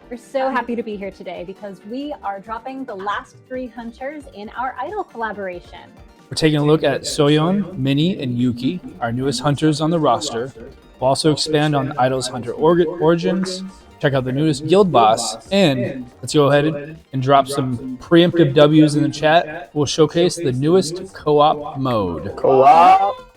We're so happy to be here today because we are dropping the last 3 hunters in our Idol collaboration. We're taking a look at Soyeon, Minnie, and Yuki, our newest hunters on the roster. We'll also expand on Idol's hunter origins, check out the newest guild boss, and let's go ahead and drop some preemptive W's in the chat. We'll showcase the newest co-op mode. Co-op!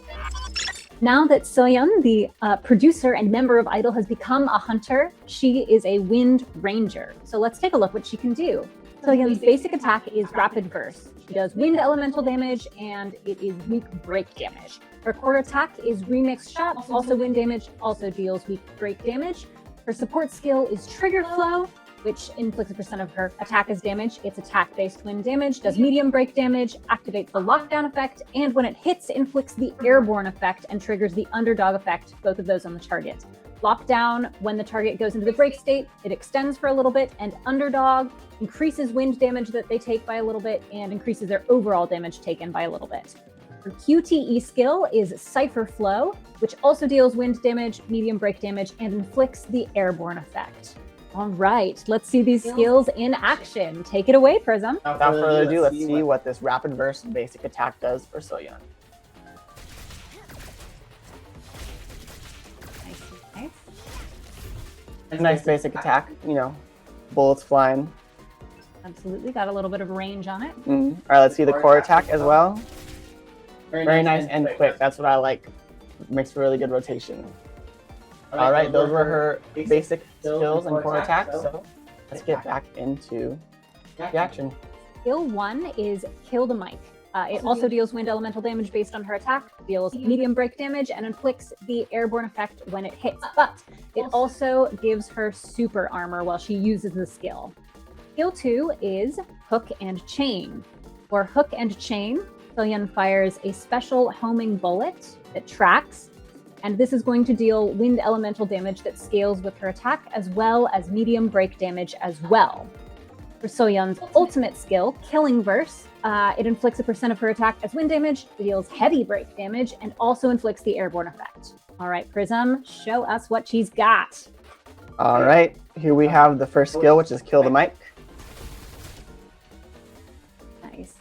Now that Soyeon, the producer and member of Idol, has become a hunter, she is a Wind Ranger. So let's take a look what she can do. Soyeon's basic attack is Rapid Burst. She does wind elemental damage and it is weak break damage. Her core attack is Remix Shot, also wind damage, also deals weak break damage. Her support skill is Trigger Flow, which inflicts a % of her attack as damage. It's attack-based wind damage, does medium break damage, activates the lockdown effect, and when it hits, inflicts the airborne effect and triggers the underdog effect, both of those on the target. Lockdown, when the target goes into the break state, it extends for a little bit, and underdog increases wind damage that they take by a little bit and increases their overall damage taken by a little bit. Her QTE skill is Cypher Flow, which also deals wind damage, medium break damage, and inflicts the airborne effect. All right, let's see these skills in action. Take it away, Prizm. Without further ado, let's see what this Rapid Burst basic attack does for Soyeon. Nice basic attack, you know, bullets flying. Absolutely, got a little bit of range on it. All right, let's see the core attack as well. Very nice and quick. That's what I like. Makes for really good rotation. All right, those were her basic skills and core attacks. So let's get back into the action. Skill 1 is Kill the Mic. It also deals wind elemental damage based on her attack, deals medium break damage, and inflicts the airborne effect when it hits. But it also gives her super armor while she uses the skill. Skill 2 is Hook and Chain. For Hook and Chain, Soyeon fires a special homing bullet that tracks, and this is going to deal wind elemental damage that scales with her attack, as well as medium break damage as well. For Soyeon's ultimate skill, Killing Verse, it inflicts a % of her attack as wind damage, it deals heavy break damage, and also inflicts the airborne effect. All right, Prizm, show us what she's got. All right, here we have the first skill, which is Kill the Mic. Nice.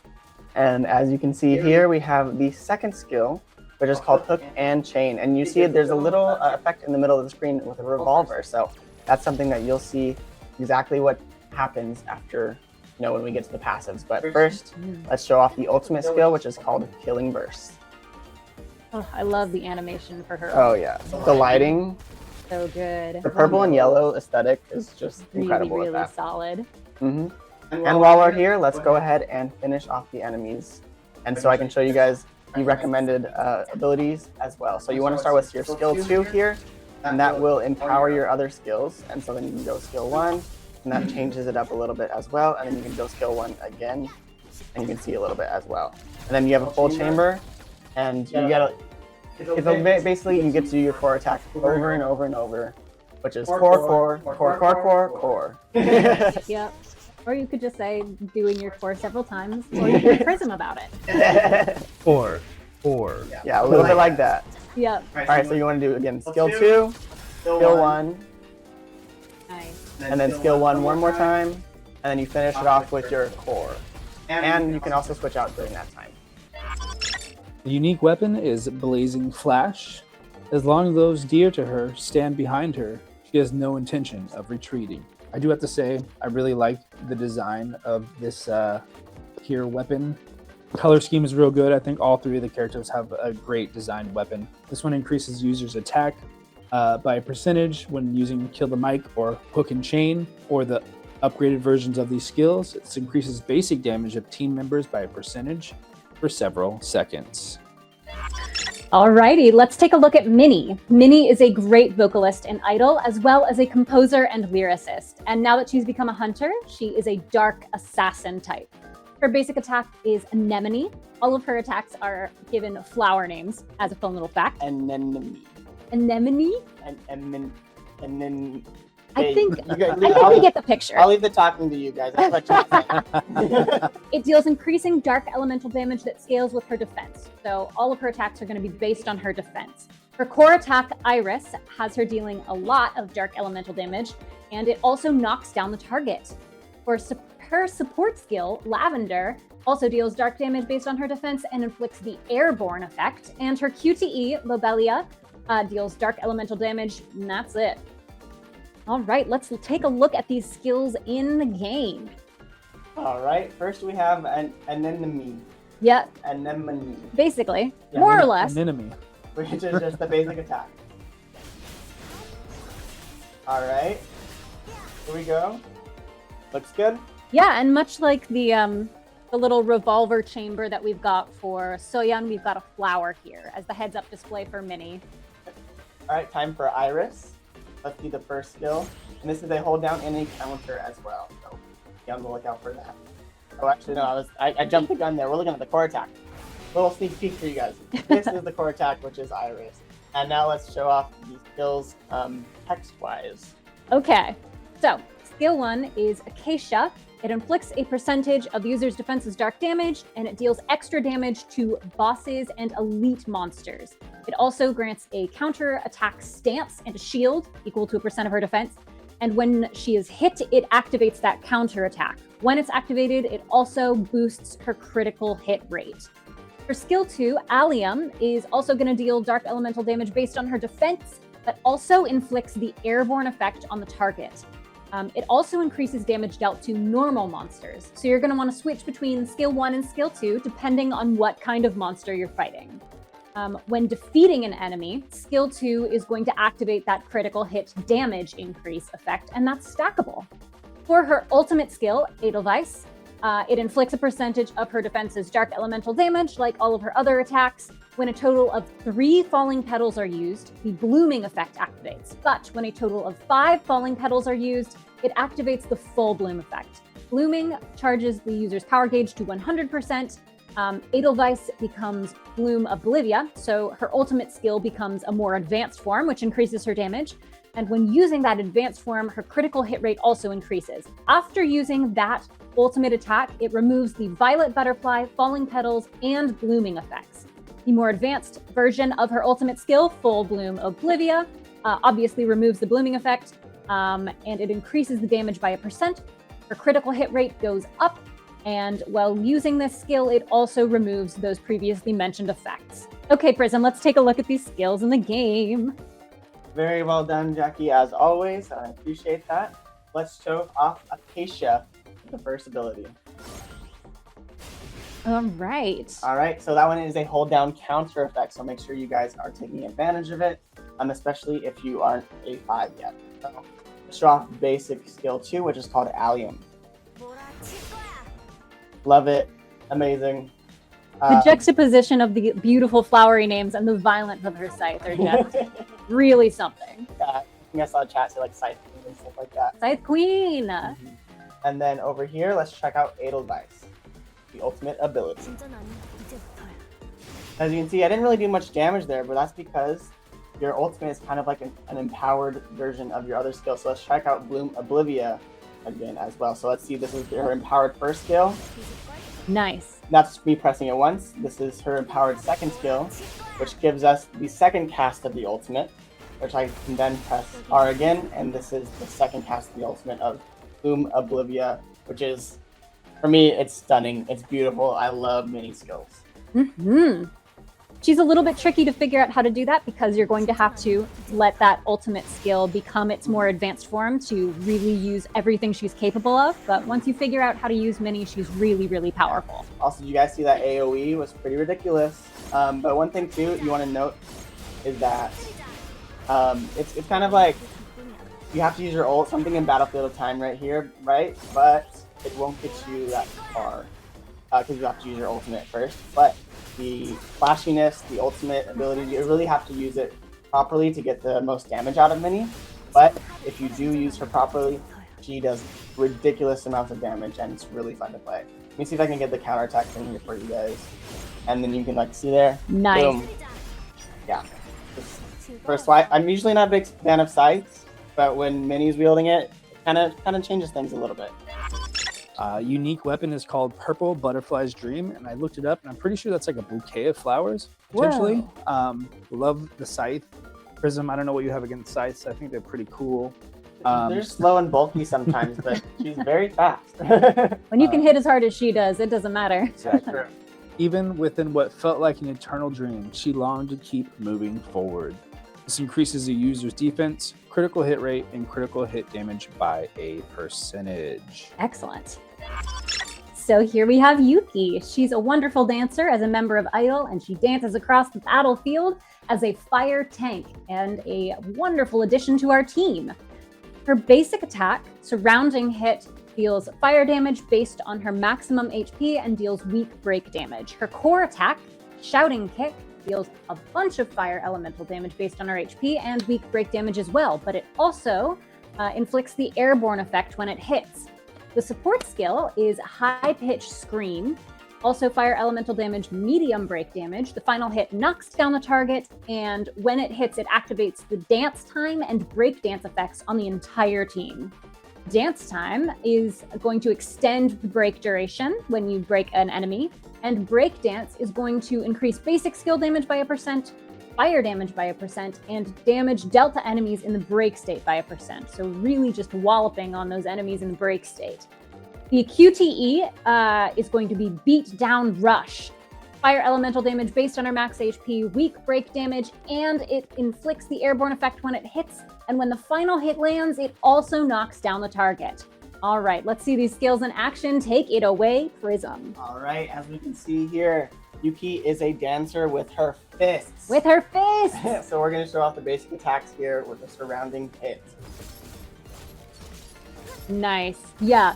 And as you can see here, we have the second skill, which is called Hook and Chain. And you see there's a little effect in the middle of the screen with a revolver. So that's something that you'll see exactly what happens after, you know, when we get to the passives. But first, let's show off the ultimate skill, which is called Killing Burst. Oh, I love the animation for her. Oh yeah, the lighting, So good. the purple and yellow aesthetic is just incredible really with that. solid. And while we're here, let's go ahead and finish off the enemies. And so I can show you guys the recommended abilities as well. So you want to start with your skill 2 here, and that will empower your other skills. And so then you can go skill 1, and that changes it up a little bit as well. And then you can go skill 1 again, and you can see a little bit as well. And then you have a full chamber, and you get basically you get to do your core attack over and over and over, which is core. Yep. Or you could just say doing your core several times, or you can Prizm about it. Four. Yeah, a little bit like that. Yep. All right, so you want to do again skill 2, skill 1, Nice. and then skill 1 one more time, and then you finish it off with your core. And you can also switch out during that time. The unique weapon is Blazing Flash. As long as those dear to her stand behind her, she has no intention of retreating. I do have to say, I really like the design of this here weapon. Color scheme is real good. I think all 3 of the characters have a great designed weapon. This one increases users' attack by a percentage when using Kill the Mic or Hook and Chain, or the upgraded versions of these skills. It increases basic damage of team members by a percentage for several seconds. Alrighty, let's take a look at Minnie. Minnie is a great vocalist in Idol, as well as a composer and lyricist. And now that she's become a hunter, she is a dark assassin type. Her basic attack is Anemone. All of her attacks are given flower names, as a fun little fact. Anemone. Anemone? And then I think you guys, we get the picture. I'll leave the talking to you guys. I'll let you It deals increasing dark elemental damage that scales with her defense. So all of her attacks are going to be based on her defense. Her core attack, Iris, has her dealing a lot of dark elemental damage, and it also knocks down the target. For her support skill, Lavender, also deals dark damage based on her defense and inflicts the airborne effect, and her QTE, Lobelia, deals dark elemental damage, and that's it. All right, let's take a look at these skills in the game. All right, first we have an anemone. Yeah. Anemone. Basically, yeah, more or less. Anemone. Which is just the basic attack. All right, here we go. Looks good. Yeah, and much like the little revolver chamber that we've got for Soyeon, we've got a flower here as the heads-up display for Minnie. All right, time for Iris. Let's do the first skill. And this is a hold down and a counter as well. So be on the lookout for that. Oh, actually, no, I jumped the gun there. We're looking at the core attack. Little sneak peek for you guys. This is the core attack, which is Iris. And now let's show off these skills text-wise. Okay, so skill 1 is Acacia. It inflicts a percentage of the user's defense's dark damage, and it deals extra damage to bosses and elite monsters. It also grants a counter attack stance and a shield equal to a % of her defense. And when she is hit, it activates that counter attack. When it's activated, it also boosts her critical hit rate. For skill 2, Allium is also going to deal dark elemental damage based on her defense, but also inflicts the airborne effect on the target. It also increases damage dealt to normal monsters. So you're going to want to switch between skill 1 and skill 2, depending on what kind of monster you're fighting. When defeating an enemy, skill 2 is going to activate that critical hit damage increase effect, and that's stackable. For her ultimate skill, Edelweiss, it inflicts a percentage of her defense's dark elemental damage, like all of her other attacks. When a total of 3 falling petals are used, the blooming effect activates. But when a total of 5 falling petals are used, it activates the full bloom effect. Blooming charges the user's power gauge to 100%. Edelweiss becomes Bloom Oblivia, so her ultimate skill becomes a more advanced form, which increases her damage. And when using that advanced form, her critical hit rate also increases. After using that ultimate attack, it removes the Violet Butterfly, Falling Petals, and Blooming effects. The more advanced version of her ultimate skill, Full Bloom Oblivia, obviously removes the blooming effect, and it increases the damage by 1%. Her critical hit rate goes up, and while using this skill, it also removes those previously mentioned effects. Okay, Prizm, let's take a look at these skills in the game. Very well done, Jackie, as always. I appreciate that. Let's show off Acacia with the first ability. All right. All right, so that one is a hold down counter effect, so make sure you guys are taking advantage of it, especially if you aren't A5 yet. So let's show off basic skill 2, which is called Allium. Love it. Amazing. The juxtaposition of the beautiful flowery names and the violence of her scythe are just really something. I think I saw a chat say like Scythe Queen and stuff like that. Scythe Queen! Mm-hmm. And then over here, let's check out Edelweiss, the ultimate ability. As you can see, I didn't really do much damage there, but that's because your ultimate is kind of like an empowered version of your other skill. So let's check out Bloom Oblivia again as well. So let's see, this is her empowered first skill. Nice. That's just me pressing it once. This is her empowered second skill, which gives us the second cast of the ultimate, which I can then press R again, and this is the second cast of the ultimate of Bloom Oblivia, which is, for me, it's stunning. It's beautiful. I love Minnie skills. Mm-hmm. She's a little bit tricky to figure out how to do that because you're going to have to let that ultimate skill become its more advanced form to really use everything she's capable of. But once you figure out how to use Minnie, she's really, really powerful. Also, you guys see that AoE was pretty ridiculous. But one thing too you want to note is that it's kind of like you have to use your ult, something in Battlefield of Time right here, right? But it won't get you that far because you have to use your ultimate first. But the flashiness, the ultimate ability, you really have to use it properly to get the most damage out of Minnie. But if you do use her properly, she does ridiculous amounts of damage, and it's really fun to play. Let me see if I can get the counterattack thing here for you guys. And then you can like see there. Nice. Boom. Yeah. First swipe. I'm usually not a big fan of scythes, but when Minnie's wielding it, it kind of changes things a little bit. Unique weapon is called Purple Butterfly's Dream, and I looked it up, and I'm pretty sure that's like a bouquet of flowers, potentially. Love the scythe. Prizm, I don't know what you have against scythes. I think they're pretty cool. They're slow and bulky sometimes, but she's very fast. When you can hit as hard as she does, it doesn't matter. Exactly. Even within what felt like an eternal dream, she longed to keep moving forward. This increases the user's defense, critical hit rate, and critical hit damage by a percentage. Excellent. So here we have Yuki. She's a wonderful dancer as a member of Idol, and she dances across the battlefield as a fire tank and a wonderful addition to our team. Her basic attack, Surrounding Hit, deals fire damage based on her maximum HP and deals weak break damage. Her core attack, Shouting Kick, deals a bunch of fire elemental damage based on her HP and weak break damage as well, but it also inflicts the airborne effect when it hits. The support skill is High Pitch Scream, also fire elemental damage, medium break damage. The final hit knocks down the target, and when it hits, it activates the dance time and break dance effects on the entire team. Dance time is going to extend the break duration when you break an enemy, and break dance is going to increase basic skill damage by 1%, fire damage by 1%, and damage dealt to enemies in the break state by 1%. So really just walloping on those enemies in the break state. The QTE is going to be Beat Down Rush. Fire elemental damage based on her max HP, weak break damage, and it inflicts the airborne effect when it hits. And when the final hit lands, it also knocks down the target. All right, let's see these skills in action. Take it away, Prizm. All right, as we can see here, Yuki is a dancer with her fists. With her fists! So we're going to show off the basic attacks here with the Surrounding Hit. Nice. Yeah,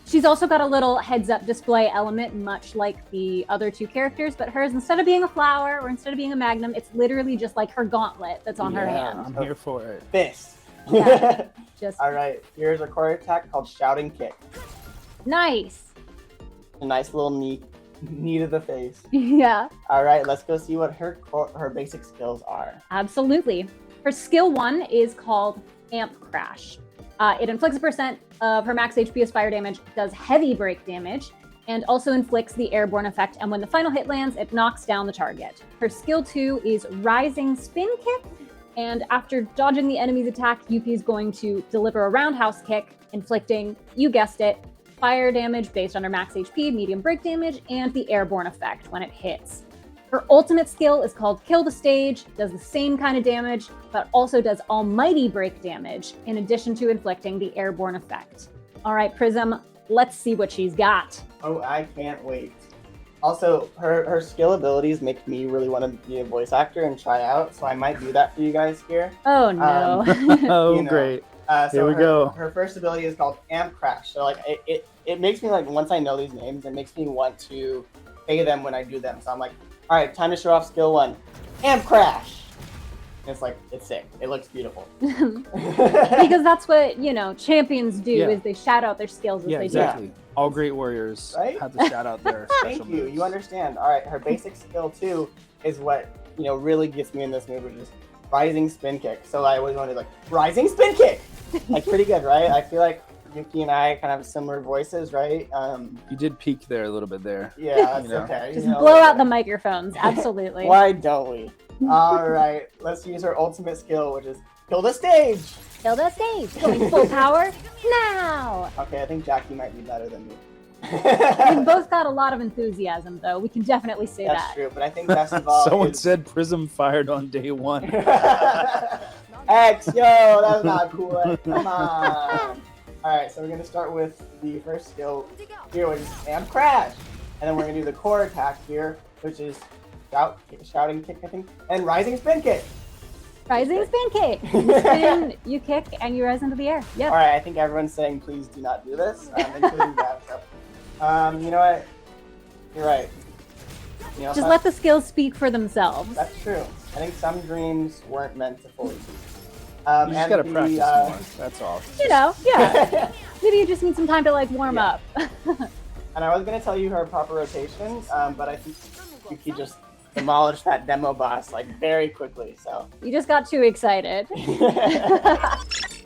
she's also got a little heads-up display element, much like the other two characters, but hers, instead of being a flower or instead of being a magnum, it's literally just like her gauntlet that's on her hand. I'm here for it. Fist. Yeah, just All right, here's a core attack called Shouting Kick. nice. A nice little knee to the face. Yeah, All right, let's go see what her basic skills are. absolutely. Her skill 1 is called Amp Crash. It inflicts 1% of her max HP as fire damage, does heavy break damage, and also inflicts the airborne effect. And when the final hit lands, it knocks down the target. Her skill 2 is Rising Spin Kick. And after dodging the enemy's attack, Yuki is going to deliver a roundhouse kick, inflicting, you guessed it, fire damage based on her max HP, medium break damage, and the airborne effect when it hits. Her ultimate skill is called Kill the Stage, does the same kind of damage, but also does almighty break damage, in addition to inflicting the airborne effect. All right, Prizm, let's see what she's got. Oh, I can't wait. Also, her skill abilities make me really want to be a voice actor and try out, so I might do that for you guys here. Oh, no. Oh, You know. great. So Here we go. Her first ability is called Amp Crash. So like it makes me like, once I know these names, it makes me want to say them when I do them. So I'm like, all right, time to show off skill 1, Amp Crash. And it's like, it's sick. It looks beautiful. Because that's what, champions do, Yeah. is they shout out their skills as Yeah, they exactly. All great warriors Right? have to shout out their special Thank you. moves. You understand. All right, her basic skill 2 is what, really gets me in this mood, which is Rising Spin Kick. So I always wanted like, Rising Spin Kick! Like, pretty good, right? I feel like Yuki and I kind of have similar voices, right? You did peak there a little bit there. Yeah, that's You know. okay. Just blow out the microphones. Absolutely. Why don't we? All right, let's use her ultimate skill, which is Kill the Stage! Kill the stage. Going full power now. Okay, I think Jackie might be better than me. We've both got a lot of enthusiasm, though. We can definitely say That's that. true, but I think best of all Someone is... said Prizm fired on day 1. X, yo, that's not cool. Come on. All right, so we're gonna start with the first skill here, which is Amp Crash, and then we're gonna do the core attack here, which is Shouting Kick, I think, and Rising Spin Kick. Rising spin kick. You spin, you kick, and you rise into the air. Yep. All right, I think everyone's saying please do not do this, including Gab. So, you know what? You're right. Just let the skills speak for themselves. That's true. I think some dreams weren't meant to fully be. You just gotta practice more. That's all. Yeah. Maybe you just need some time to warm up. And I was gonna tell you her proper rotation, but I think Yuki just demolished that demo boss very quickly. So You just got too excited.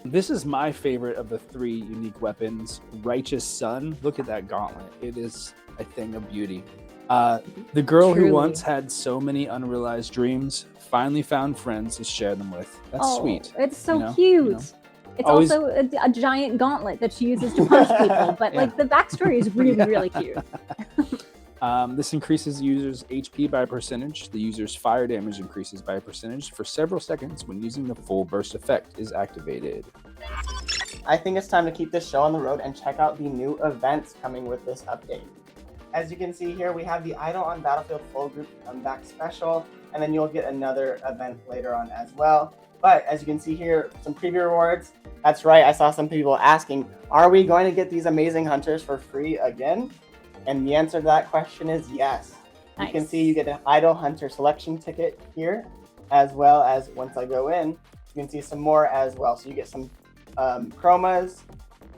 This is my favorite of the 3 unique weapons. Righteous Sun. Look at that gauntlet. It is a thing of beauty. The girl Truly. who once had so many unrealized dreams finally found friends to share them with. That's sweet. It's so you know? cute. It's Always- also a giant gauntlet that she uses to punch people, but like the backstory is really, really cute. This increases the user's HP by a percentage. The user's fire damage increases by a percentage for several seconds when using the full burst effect is activated. I think it's time to keep this show on the road and check out the new events coming with this update. As you can see here, we have the Idol on Battlefield Full Group Comeback Special, and then you'll get another event later on as well. But as you can see here, some preview rewards. That's right, I saw some people asking, are we going to get these amazing hunters for free again? And the answer to that question is yes. Nice. You can see you get an Idol Hunter selection ticket here, as well as once I go in, you can see some more as well. So you get some chromas,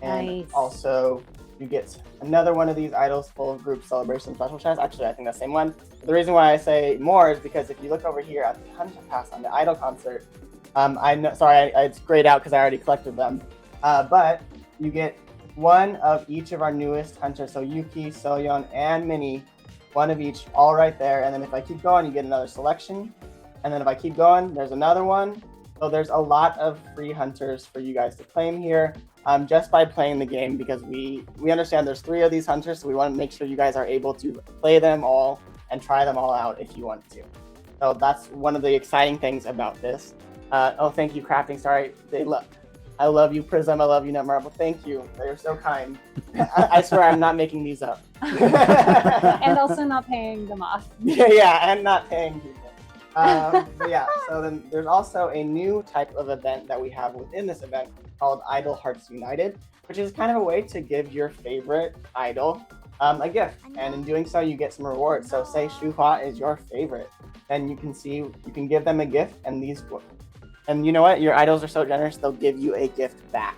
and Nice. also you get another one of these Idols Full Group Celebration Special Chests. Actually, I think that's the same one. But the reason why I say more is because if you look over here at the Hunter Pass on the Idol concert, I know, sorry, it's grayed out because I already collected them. But you get one of each of our newest hunters. So Yuki, Soyeon, and Minnie, one of each, all right there. And then if I keep going, you get another selection. And then if I keep going, there's another one. So there's a lot of free hunters for you guys to claim here, just by playing the game, because we understand there's 3 of these hunters, so we want to make sure you guys are able to play them all and try them all out if you want to. So that's one of the exciting things about this. Oh, thank you, Crafting. Sorry, I love you, Prizm. I love you, Netmarble. Thank you. They're so kind. I swear I'm not making these up. And also not paying them off. Yeah, and not paying people. But yeah, so then there's also a new type of event that we have within this event called Idol Hearts United, which is kind of a way to give your favorite idol a gift. And in doing so, you get some rewards. So say Shuhua is your favorite, then you can give them a gift, and you know what? Your idols are so generous, they'll give you a gift back.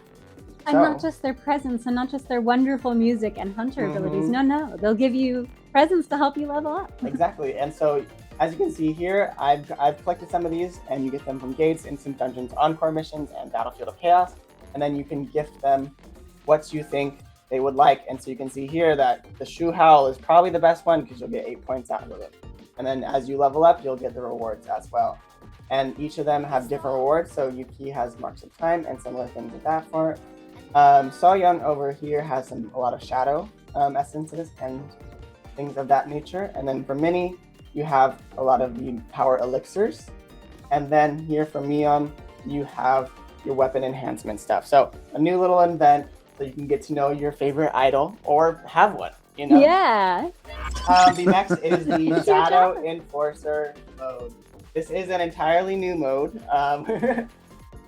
And not just their presence and not just their wonderful music and hunter abilities. No, they'll give you presents to help you level up. Exactly. And so as you can see here, I've collected some of these, and you get them from Gates, Instant Dungeons, Encore missions, and Battlefield of Chaos. And then you can gift them what you think they would like. And so you can see here that the Shoe Howl is probably the best one because you'll get 8 points out of it. And then as you level up, you'll get the rewards as well. And each of them have different rewards. So Yuki has Marks of Time and similar things with that for it. Soyeon over here has a lot of shadow essences and things of that nature. And then for Minnie, you have a lot of the power elixirs. And then here for Mion, you have your weapon enhancement stuff. So a new little event so you can get to know your favorite idol or have one, you know? Yeah. The next is the Shadow Enforcer mode. This is an entirely new mode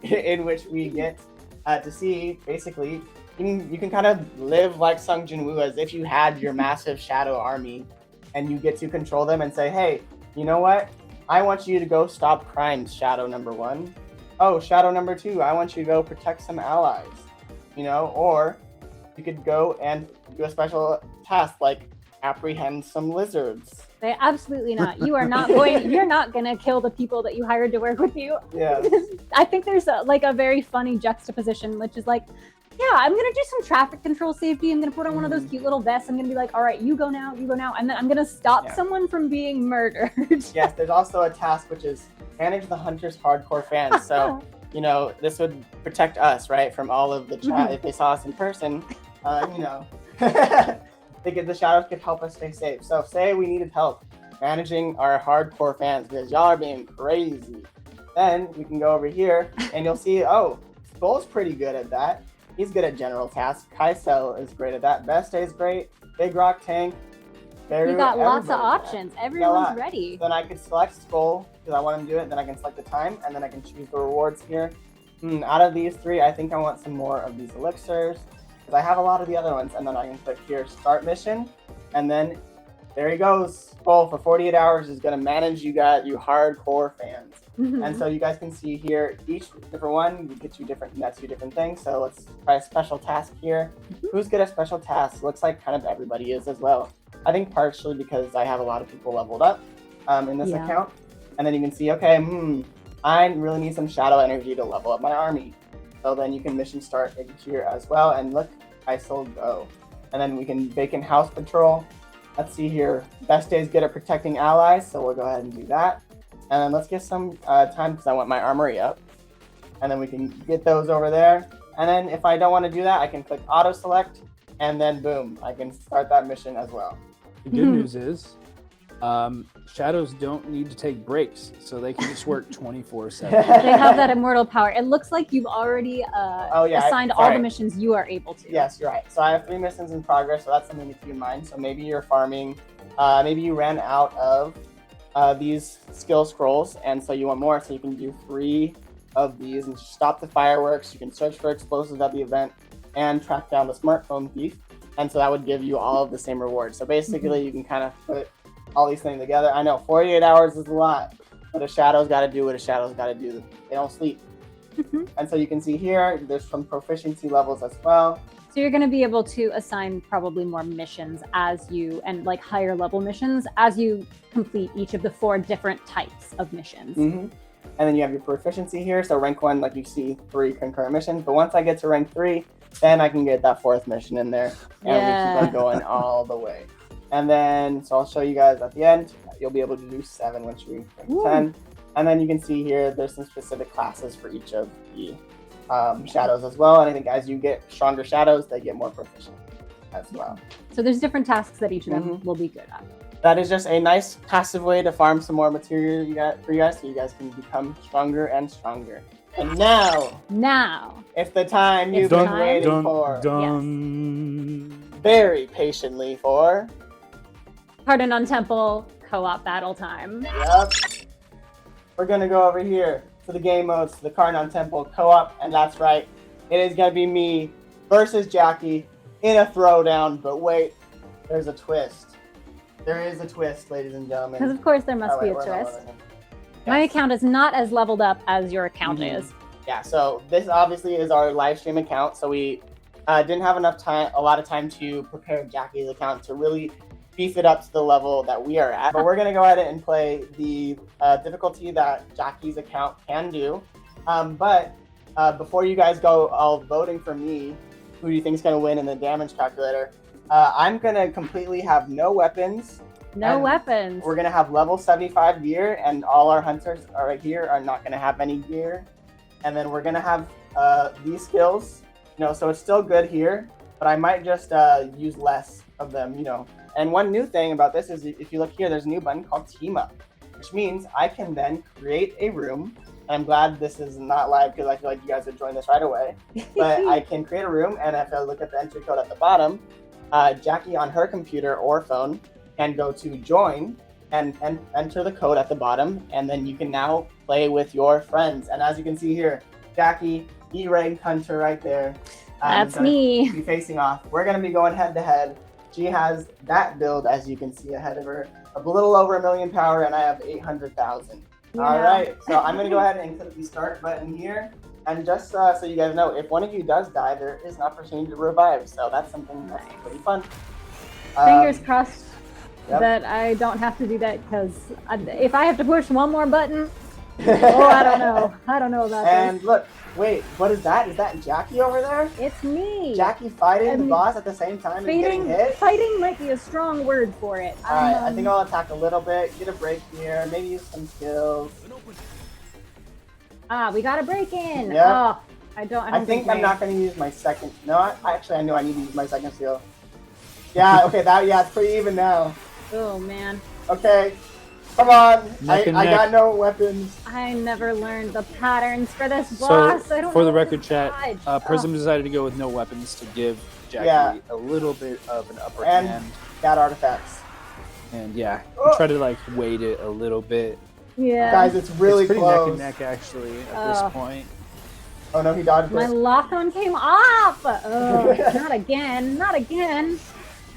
in which we get to see, basically, you can kind of live like Sung Jinwoo as if you had your massive shadow army, and you get to control them and say, hey, you know what? I want you to go stop crimes, Shadow number 1. Oh, Shadow number 2, I want you to go protect some allies, you know? Or you could go and do a special task like apprehend some lizards. Absolutely not. You are not going. You're not going to kill the people that you hired to work with you. Yeah. I think there's a very funny juxtaposition, which is like, yeah, I'm going to do some traffic control safety. I'm going to put on one of those cute little vests. I'm going to be like, all right, you go now, and then I'm going to stop someone from being murdered. Yes, there's also a task which is manage the hunter's hardcore fans. So, you know, this would protect us, right, from all of the chat. If they saw us in person, you know. The shadows could help us stay safe. So say we needed help managing our hardcore fans because y'all are being crazy. Then we can go over here and you'll see, oh, Skull's pretty good at that. He's good at general tasks. Kaisel is great at that. Beste is great. Big Rock Tank. You got lots of options. Everyone's ready. Then I could select Skull because I want him to do it. Then I can select the time and then I can choose the rewards here. Out of these 3, I think I want some more of these elixirs. I have a lot of the other ones, and then I can click here, start mission, and then there he goes. Skull for 48 hours is going to manage you hardcore fans. And so you guys can see here, each different one gets you different things. So let's try a special task here. Who's good at special tasks? Looks like kind of everybody is as well. I think partially because I have a lot of people leveled up in this account. And then you can see, okay, I really need some shadow energy to level up my army. So then you can mission start it here as well. And look, ISIL go. And then we can vacant house patrol. Let's see here. Best days good at protecting allies. So we'll go ahead and do that. And then let's get some time because I want my armory up. And then we can get those over there. And then if I don't want to do that, I can click auto select. And then boom, I can start that mission as well. The good news is shadows don't need to take breaks, so they can just work 24/7. They have that immortal power. It looks like you've already assigned all the missions you are able to. Yes, you're right. So I have 3 missions in progress, so that's something to keep in mind. So maybe you're farming, maybe you ran out of these skill scrolls, and so you want more, so you can do 3 of these and stop the fireworks. You can search for explosives at the event and track down the smartphone thief. And so that would give you all of the same rewards. So basically, you can kind of put all these things together. I know 48 hours is a lot, but a shadow's got to do what a shadow's got to do. They don't sleep. And so you can see here, there's some proficiency levels as well. So you're going to be able to assign probably more missions as you, and like higher level missions, as you complete each of the 4 different types of missions. And then you have your proficiency here. So rank 1, like you see, 3 concurrent missions. But once I get to rank 3, then I can get that 4th mission in there. And we keep on going all the way. And then, so I'll show you guys at the end. You'll be able to do 7 once you reach 10. And then you can see here, there's some specific classes for each of the shadows as well. And I think as you get stronger shadows, they get more proficient as well. So there's different tasks that each of them will be good at. That is just a nice passive way to farm some more material for you guys, so you guys can become stronger and stronger. And now, it's the time you've been waiting for. Very patiently for Cardinal Temple co-op battle time. Yep. We're gonna go over here to the game modes, to the Cardinal Temple co-op, and that's right. It is gonna be me versus Jackie in a throwdown. But wait, there's a twist. There is a twist, ladies and gentlemen. Because of course there must be a twist. My account is not as leveled up as your account is. Yeah, so this obviously is our live stream account. So we didn't have a lot of time to prepare Jackie's account to really beef it up to the level that we are at. But we're gonna go ahead and play the difficulty that Jackie's account can do. But before you guys go all voting for me, who do you think is gonna win in the damage calculator? I'm gonna completely have no weapons. No weapons. We're gonna have level 75 gear, and all our hunters right here are not gonna have any gear. And then we're gonna have these skills, so it's still good here, but I might just use less of them, And one new thing about this is, if you look here, there's a new button called Team Up, which means I can then create a room. And I'm glad this is not live because I feel like you guys would join this right away. But I can create a room, and if I look at the entry code at the bottom, Jackie on her computer or phone can go to join and enter the code at the bottom, and then you can now play with your friends. And as you can see here, Jackie, E-rank hunter right there. That's me. Be facing off. We're going to be going head to head. She has that build, as you can see ahead of her, a little over 1 million power, and I have 800,000. Yeah. All right, so I'm going to go ahead and click the start button here. And just so you guys know, if one of you does die, there is an opportunity to revive. So that's something that's pretty fun. Fingers crossed that I don't have to do that, because if I have to push one more button, I don't know. I don't know about And this. look, wait, what is that? Is that Jackie over there? It's me. Jackie fighting the boss at the same time and getting hit? Fighting might be a strong word for it. Alright, I think I'll attack a little bit, get a break here, maybe use some skills. We got a break in. Yep. Oh, I think I'm not going to use my second. No, actually, I know I need to use my second skill. Yeah, okay, it's pretty even now. Oh, man. Okay, come on. Neck and I neck. got no weapons. I never learned the patterns for this boss. So, I don't for know the what record to chat, dodge. Prizm decided to go with no weapons to give Jackie a little bit of an upper hand. Got artifacts. And try to weight it a little bit. Yeah. Guys, it's really pretty close. neck and neck actually at this point. Oh no, he dodged My it. lock-on came off. Oh, not again. Not again.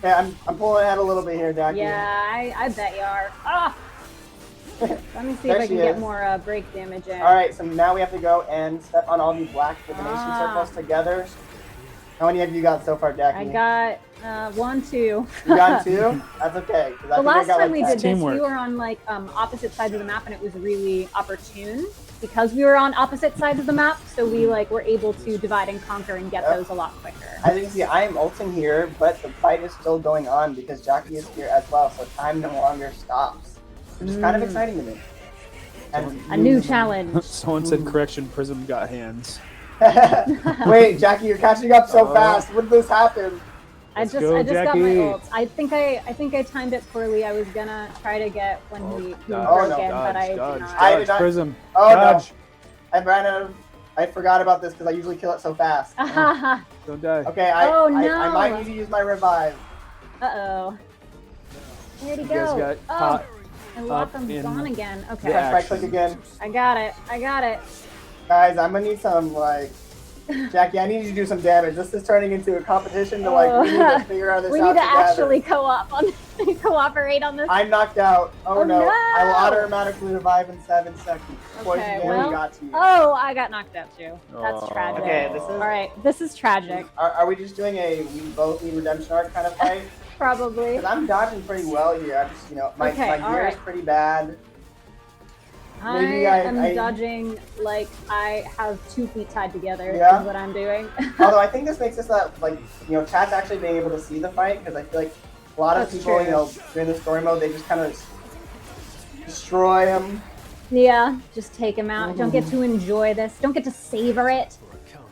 Yeah, I'm pulling ahead a little bit here, Jackie. Yeah, I bet you are. Ah. Let me see There if I she can get is. more break damage in. All right, so now we have to go and step on all these black divination circles together. How many have you got so far, Jackie? I got 1, 2. You got 2? That's okay. The last time we did this, teamwork. we were on opposite sides of the map, and it was really opportune. because we were on opposite sides of the map, so we like were able to divide and conquer and get those a lot quicker. As you can see, I am ulting here, but the fight is still going on because Jackie is here as well, so time no longer stops, which is kind of exciting to me. And A new challenge. Someone said correction. Prizm got hands. Wait, Jackie, you're catching up so fast. When did this happen? I just got my ult. I think I timed it poorly. I was gonna try to get when he broke in, but I did not. I did not. Prizm. Oh Dodge. no! I ran out of. I forgot about this because I usually kill it so fast. Don't die. Okay, Oh, no. I might need to use my revive. Uh-oh. Where'd he You guys go? got Oh, caught and up Lotham's in gone again. the Okay, Right click again. I got it. I got it. Guys, I'm gonna need some like. Jackie, I need you to do some damage. This is turning into a competition to we need to figure out this We out need to together. actually cooperate on this. I'm knocked out. Oh, Oh, no. no. I will automatically revive in 7 seconds. Poison Okay, damage well, got to you. Oh, I got knocked out too. That's Oh. tragic. Okay, this is. All right, this is tragic. Are we just doing a we both need redemption arc kind of fight? Probably. Because I'm dodging pretty well here. I just, my Okay, gear is alright. pretty bad. Maybe I am I- dodging like I have 2 feet tied together. Yeah? Is what I'm doing. Although I think this makes us chat's actually being able to see the fight because I feel like a lot of That's people, true. during the story mode, they just kind of destroy him. Yeah, just take him out. Don't get to enjoy this. Don't get to savor it.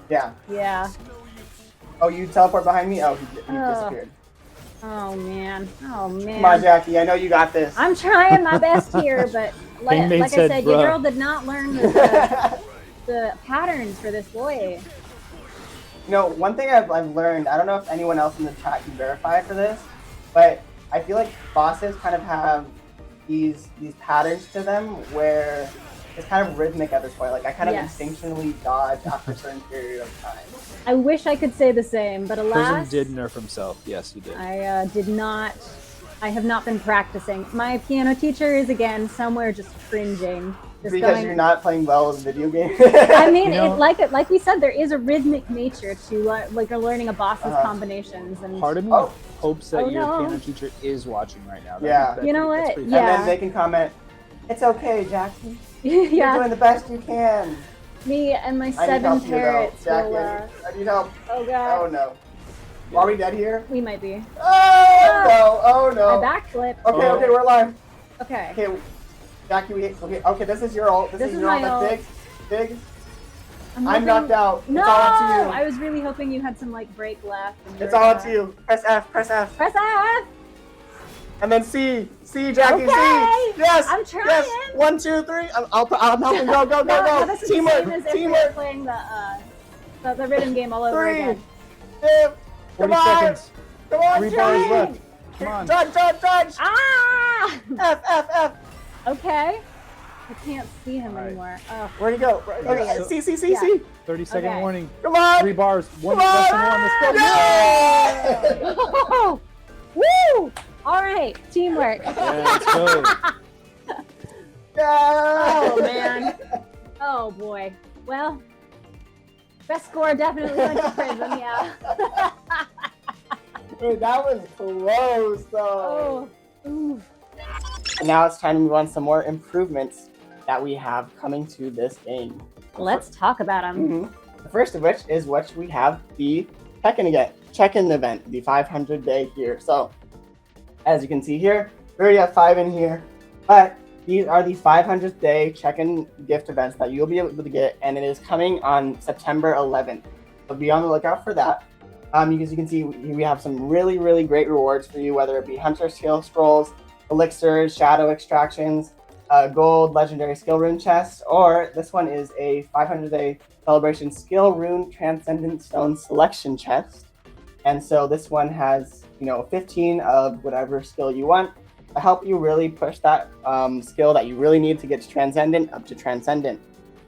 Yeah. Yeah. Oh, you teleport behind me? Oh, he Oh. disappeared. Oh man. Oh man. Come on, Jackie. I know you got this. I'm trying my best here, but Pingmate like I said, said, your "Bruh." girl did not learn the patterns for this boy. One thing I've learned, I don't know if anyone else in the chat can verify for this, but I feel like bosses kind of have these patterns to them where it's kind of rhythmic at this point. Like I kind of Yes. instinctually dodge after a certain period of time. I wish I could say the same, but alas, Prizm did nerf himself. Yes, he did. I did not. I have not been practicing. My piano teacher is again somewhere just cringing. Just Because going, you're not playing well with video games. I mean, You know- like we said, there is a rhythmic nature to learning a boss's combinations, and Part of me Oh. hopes that Oh, your no. piano teacher is watching right now. Yeah. You know what? And Yeah. then they can comment, "It's okay, Jackie. You're yeah, doing the best you can." me and my I need 7 help here, though. parrots Jackie, will. I need help. Oh god, Oh no. Are we dead here? we might be. Oh no! Oh I no! backflipped. Okay, Oh. okay, we're live. Okay. Okay, Jackie, okay, this is your ult. This is your my ult. ult. Big, big. I'm I'm knocked out. No, It's all up to you. I was really hoping you had some break left. And It's you're, all up to you. Press F, press F. Press F. And then C, Jackie, Okay. C. Yes. I'm trying. Yes. 1, 2, 3. I'm helping. Go, go, go, No, go. this is the Teamwork, same as if we were teamwork. playing the rhythm game all over 3, again. 2. 40 Come on. seconds. Come on. 3 bars trying. left. Come on. Dodge, dodge, dodge. Ah! F, F, F. Okay. I can't see him All right. anymore. Oh. Where'd he go? There he Okay, is. C, C, C, Yeah. C. 30-second Okay. warning. Come on. 3 bars. One Come less on. than one. Let's go. Yeah. Oh! Woo! All right, teamwork. Yeah, let's go. Oh man. Oh boy. Well, best score definitely went to Prizm. Yeah. Dude, that was close though. Oh. Ooh. And now it's time to move on to some more improvements that we have coming to this game. Let's talk about them. The first of which is what we have the check-in event, the 500 day here. So as you can see here, we already have 5 in here, but these are the 500th day check-in gift events that you'll be able to get, and it is coming on September 11th. So be on the lookout for that. Because you can see we have some really, really great rewards for you, whether it be Hunter Skill Scrolls, Elixirs, Shadow Extractions, Gold Legendary Skill Rune Chests, or this one is a 500 day Celebration Skill Rune Transcendent Stone Selection Chest. And so this one has 15 of whatever skill you want to help you really push that skill that you really need to get to Transcendent up to Transcendent.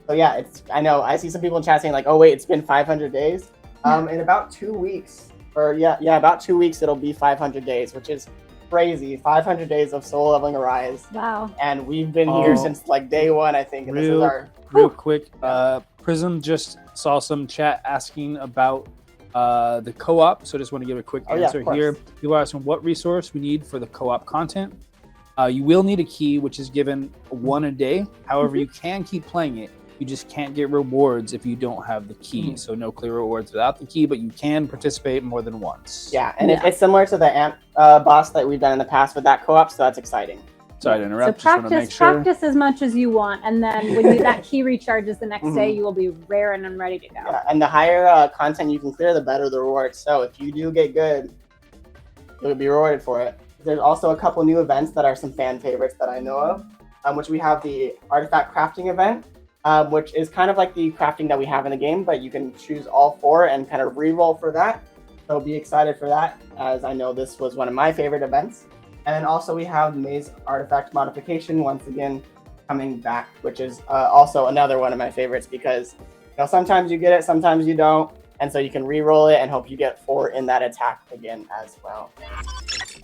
So yeah, I know I see some people in chat saying like, oh wait, it's been 500 days. In about 2 weeks, or about 2 weeks, it'll be 500 days, which is crazy. 500 days of soul leveling Arise. Wow. And we've been here since like day 1, I think. And this is our Real quick, Prizm just saw some chat asking about the co-op, so I just want to give a quick Oh, yeah, answer of course. here. People are asking what resource we need for the co-op content. You will need a key, which is given 1 a day. However, you can keep playing it You just can't get rewards if you don't have the key. So no clear rewards without the key, but you can participate more than once. Yeah, and it's similar to the amp boss that we've done in the past with that co-op, so that's exciting. Sorry to interrupt. So practice as much as you want, and then when that key recharges the next day, you will be raring and ready to go. Yeah, and the higher content you can clear, the better the rewards. So if you do get good, you'll be rewarded for it. There's also a couple new events that are some fan favorites that I know of, which we have the artifact crafting event, which is kind of like the crafting that we have in the game, but you can choose all 4 and kind of re-roll for that. So be excited for that, as I know this was one of my favorite events. And then also we have Maze Artifact Modification, once again, coming back, which is also another one of my favorites because sometimes you get it, sometimes you don't. And so you can re-roll it and hope you get 4 in that attack again as well.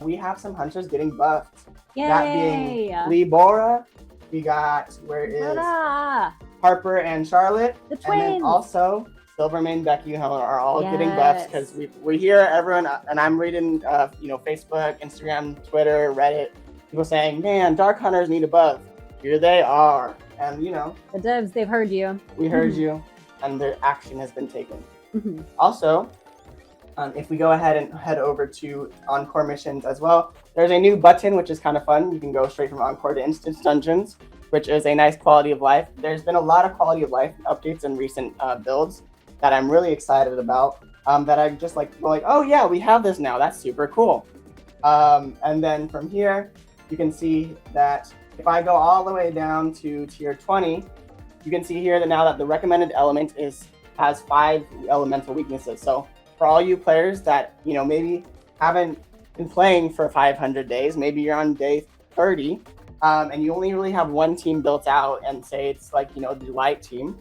We have some hunters getting buffed. Yay! That being Libora, we got, where is Harper and Charlotte. The twins! And then also Silvermane, Becky, and Helen are all getting buffs because we hear everyone, and I'm reading, Facebook, Instagram, Twitter, Reddit, people saying, "Man, Dark Hunters need a buff." Here they are, and the devs, they've heard you. We heard you, and their action has been taken. Also, if we go ahead and head over to Encore missions as well, there's a new button which is kind of fun. You can go straight from Encore to Instance Dungeons, which is a nice quality of life. There's been a lot of quality of life updates in recent builds that I'm really excited about, that I just like, oh yeah, we have this now. That's super cool. And then from here, you can see that if I go all the way down to tier 20, you can see here that now that the recommended element has 5 elemental weaknesses. So for all you players that, maybe haven't been playing for 500 days, maybe you're on day 30, and you only really have 1 team built out, and say it's like, the light team.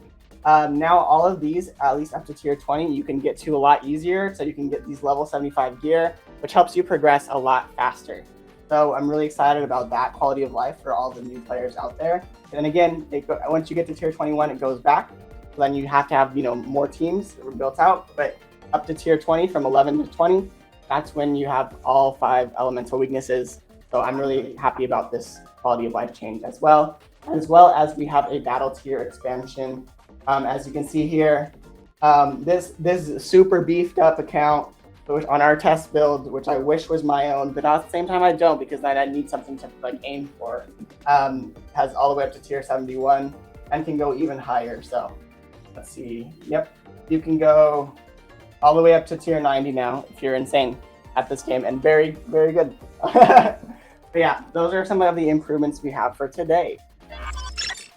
Now all of these, at least up to tier 20, you can get to a lot easier. So you can get these level 75 gear, which helps you progress a lot faster. So I'm really excited about that quality of life for all the new players out there. And again, once you get to tier 21, it goes back. So then you have to have, more teams that were built out. But up to tier 20, from 11 to 20, that's when you have all 5 elemental weaknesses. So I'm really happy about this quality of life change as well as we have a battle tier expansion. As you can see here, this super beefed up account on our test build, which I wish was my own, but at the same time I don't, because then I need something to aim for. Has all the way up to tier 71 and can go even higher. So let's see. Yep, you can go all the way up to tier 90 now if you're insane at this game, and very, very good. But yeah, those are some of the improvements we have for today.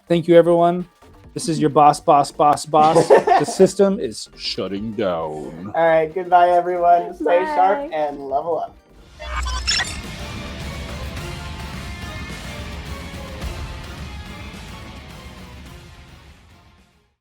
Thank you, everyone. This is your boss. The system is shutting down. All right, goodbye, everyone. Stay sharp and level up.